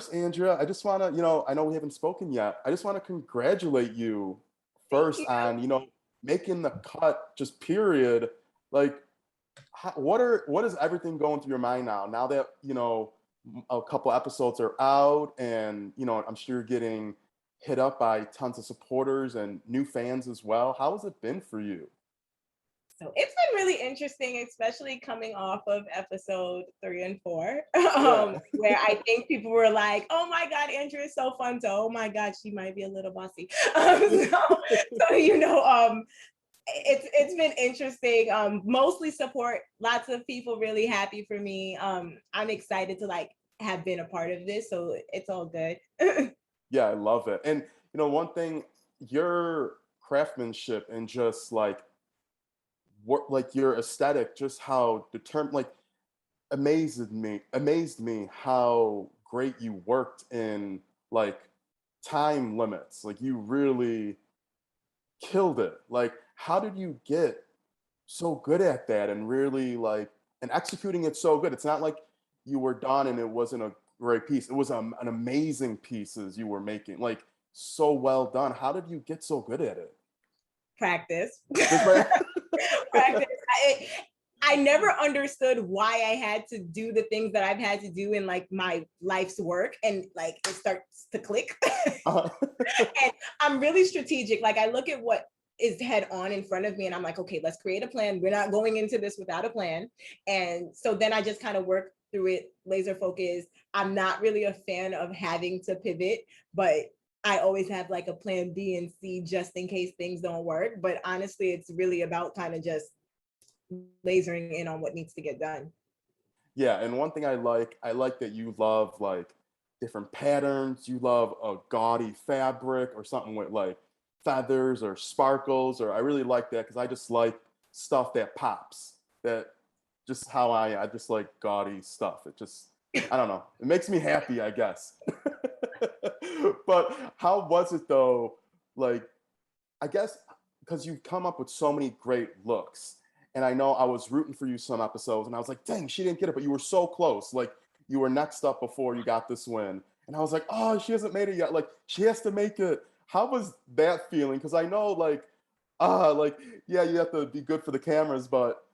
first, Andrea, I just want to, I know we haven't spoken yet. I just want to congratulate you Thank first you. on, making the cut, just period. Like, what is everything going through your mind now? Now that, a couple episodes are out and, I'm sure you're getting hit up by tons of supporters and new fans as well. How has it been for you? So it's been really interesting, especially coming off of episode 3 and 4, Yeah. where I think people were like, "Oh my God, Andrea is so fun." So, oh my God, she might be a little bossy. So it's been interesting. Mostly support, lots of people really happy for me. I'm excited to like have been a part of this, so it's all good. Yeah, I love it. And one thing, your craftsmanship and just like what, like your aesthetic, just how determined, like amazed me how great you worked in like time limits. Like you really killed it. Like how did you get so good at that and really like and executing it so good? It's not like you were done and it wasn't a great piece. It was an amazing pieces you were making. Like so well done. How did you get so good at it? Practice. Just right. Practice. I never understood why I had to do the things that I've had to do in like my life's work, and like it starts to click. Uh, And I'm really strategic. Like I look at what is head on in front of me and I'm like, okay, let's create a plan. We're not going into this without a plan. And so then I just kind of work through it, laser focused. I'm not really a fan of having to pivot, but I always have like a plan B and C just in case things don't work. But honestly, it's really about kind of just lasering in on what needs to get done. Yeah, and one thing I like that you love like different patterns. You love a gaudy fabric or something with like feathers or sparkles, or I really like that because I just like stuff that pops. That just how I just like gaudy stuff. It just I don't know. It makes me happy, I guess. But how was it though? Like I guess because you've come up with so many great looks. And I know I was rooting for you some episodes and I was like, dang, she didn't get it, but you were so close. Like you were next up before you got this win. And I was like, oh, she hasn't made it yet. Like she has to make it. How was that feeling? Because I know like, yeah, you have to be good for the cameras, but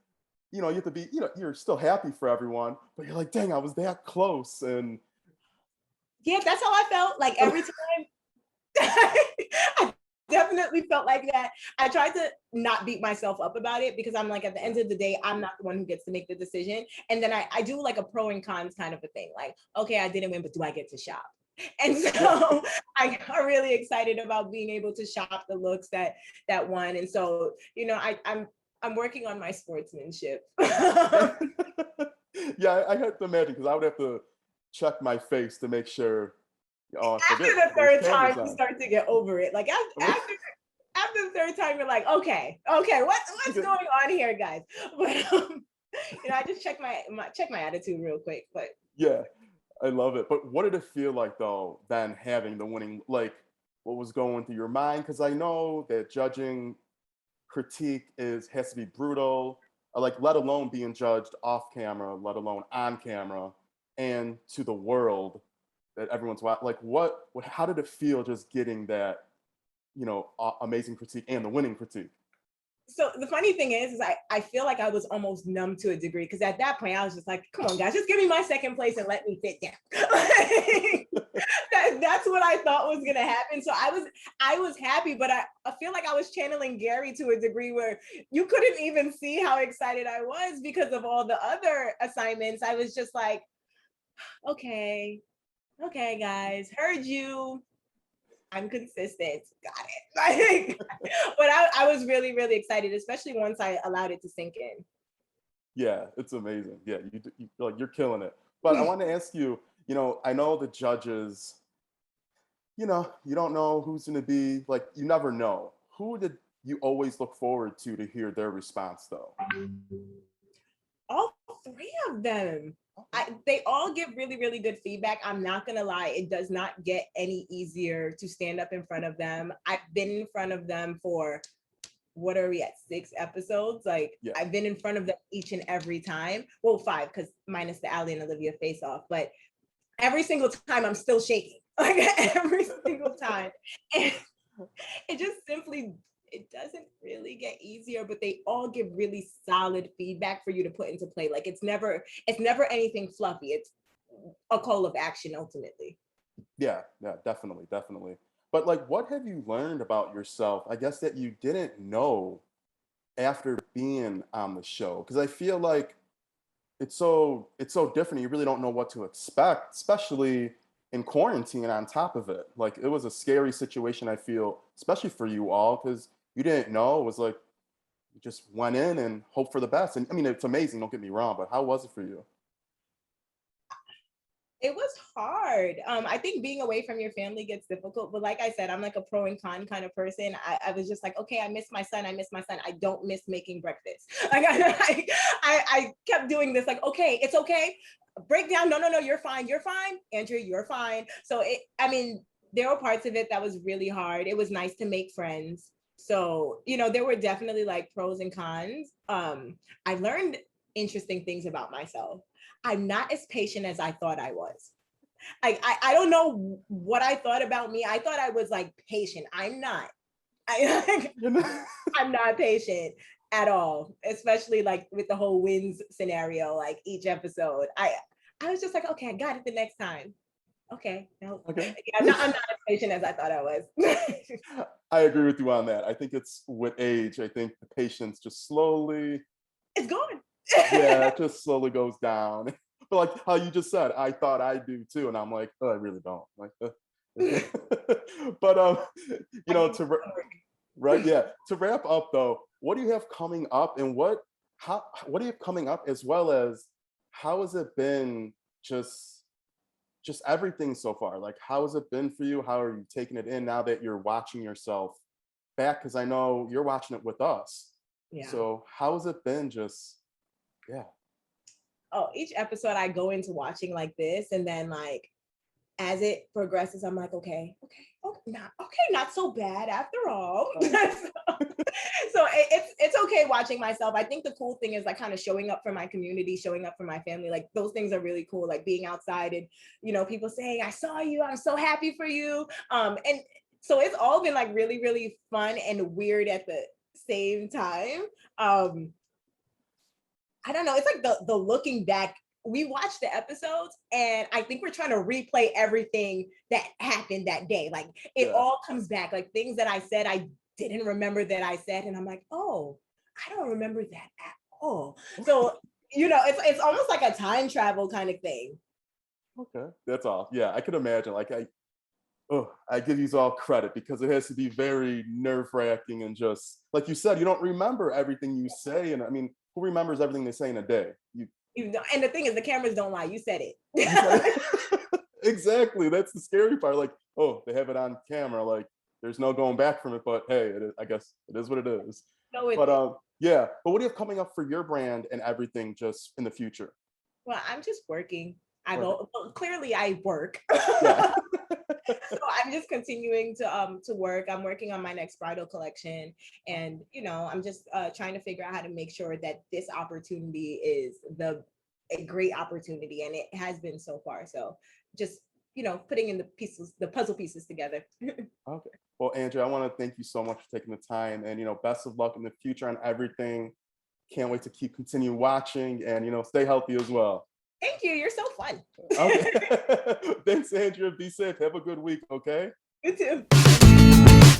you have to be, you're still happy for everyone, but you're like, dang, I was that close. And Yeah, that's how I felt. Like every time I definitely felt like that. I tried to not beat myself up about it because I'm like, at the end of the day, I'm not the one who gets to make the decision. And then I do like a pro and cons kind of a thing. Like, okay, I didn't win, but do I get to shop? And yeah. so I got really excited about being able to shop the looks that won. And so, I'm working on my sportsmanship. Yeah, I had to imagine because I would have to check my face to make sure. Oh, I After forget the there's third time, cameras you on. start to get over it. Like after the third time, you're like, okay, what's going on here, guys? But I just check my attitude real quick. But Yeah, I love it. But what did it feel like though, then having the winning? Like, what was going through your mind? Because I know that judging critique has to be brutal. Like, let alone being judged off camera, let alone on camera, and to the world that everyone's watching. Like, how did it feel just getting that, amazing critique and the winning critique? so the funny thing is I feel like I was almost numb to a degree because at that point I was just like, come on, guys, just give me my second place and let me sit down. That's what I thought was gonna happen. So I was happy, but I feel like I was channeling Gary to a degree where you couldn't even see how excited I was because of all the other assignments. I was just like, okay, okay, guys, heard you. I'm consistent. Got it. But I was really, really excited, especially once I allowed it to sink Yeah, it's amazing. Yeah, like you're killing it. But I in. want to ask you, I know the judges, you don't know who's going to be like, you never know. Who did you always look forward to hear their response though? All three of them. Okay. They all give really, really good feedback. I'm not gonna lie, it does not get any easier to stand up in front of them. I've been in front of them for what are we at 6 episodes? Like Yeah. I've been in front of them each and every time. Well, 5 because minus the Ali and Olivia face off, but every single time I'm still shaking, like every single time. And it just simply, it doesn't really get easier, but they all give really solid feedback for you to put into play. Like it's never anything fluffy. It's a call of action ultimately. Yeah, yeah, definitely, definitely. But like, what have you learned about yourself? I guess that you didn't know after being on the show, because I feel like it's so different. You really don't know what to expect, especially in quarantine on top of it. Like it was a scary situation, I feel, especially for you all, because you didn't know. It was like you just went in and hope for the best. And I mean, it's amazing, don't get me wrong, but how was it for you? It was hard. I think being away from your family gets difficult, but like I said, I'm like a pro and con kind of person. I was just like, okay, I miss my son. I miss my son. I don't miss making breakfast. Like I kept doing this. Like, okay, it's okay. Break down. No, no, no. You're fine. You're fine. Andrea, you're fine. So I mean, there were parts of it that was really hard. It was nice to make friends. So, there were definitely like pros and cons. I learned interesting things about myself. I'm not as patient as I thought I was. I don't know what I thought about me. I thought I was like patient. I'm not. I, You know? I'm not patient at all, especially like with the whole wins scenario, like each episode. I was just like, okay, I got it the next time. Okay, no, Okay. yeah, I'm not as patient as I thought I was. I agree with you on that. I think it's with age, I think the patience just slowly, It's gone. yeah, it just slowly goes down. But like how you just said, I thought I do too, and I'm like, oh, I really don't. Like, but you I know, need right, yeah, to wrap up though, what do you have coming up, and what do you have coming up, as well as how has it been, just everything so far? Like, how has it been for you? How are you taking it in now that you're watching yourself back? Because I know you're watching it with us. yeah. So how has it been? Just yeah. Oh, each episode I go into watching like this, and then like as it progresses, I'm like, not so bad after all. Oh, So it's okay watching myself. I think the cool thing is like kind of showing up for my community, showing up for my family. Like those things are really cool. Like being outside and people saying, "I saw you. I'm so happy for you." And so it's all been like really really fun and weird at the same time. Um, I don't know. It's like the looking back. We watch the episodes, and I think we're trying to replay everything that happened that day. Like it yeah. all comes back. Like things that I said I didn't remember that I said, and I'm like, oh, I don't remember that at all. So it's almost like a time travel kind of thing. Okay, that's all. Yeah, I could imagine. Like I give you all credit, because it has to be very nerve wracking, and just like you said, you don't remember everything you say, and I mean, who remembers everything they say in a day? And the thing is, the cameras don't lie. You said You said it. it. Exactly. That's the scary part. Like, oh, they have it on camera. Like, there's no going back from it. But hey, I guess it is what it is. No, But yeah. But what do you have coming up for your brand and everything, just in the future? well, I'm just working. Working. Well, clearly I work. Yeah. So I'm just continuing to work. I'm working on my next bridal collection, and I'm just trying to figure out how to make sure that this opportunity is a great opportunity, and it has been so far. So just putting in the puzzle pieces together. Okay. Well, Andrew, I want to thank you so much for taking the time, and best of luck in the future on everything. Can't wait to continue watching, and stay healthy as well. Thank you. You're so fun. Okay. Thanks, Andrea. Be safe. Have a good week. Okay. You too.